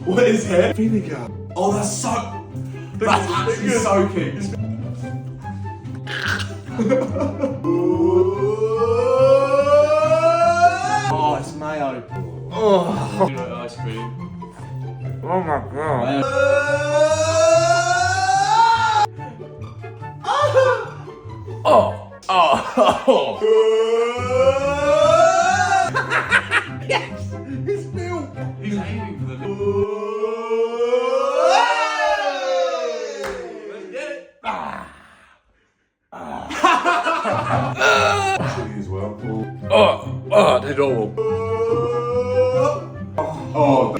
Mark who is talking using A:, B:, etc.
A: What is it?
B: Vinegar.
A: Oh, that's actually so cute. Oh, it's mayo.
B: Oh.
A: You like ice cream?
B: Oh my god. Oh. Oh. Yes! It's milk!
A: He's aiming for the milk. Let's get it.
B: Chili as well.
C: Oh, they're all.
B: Oh.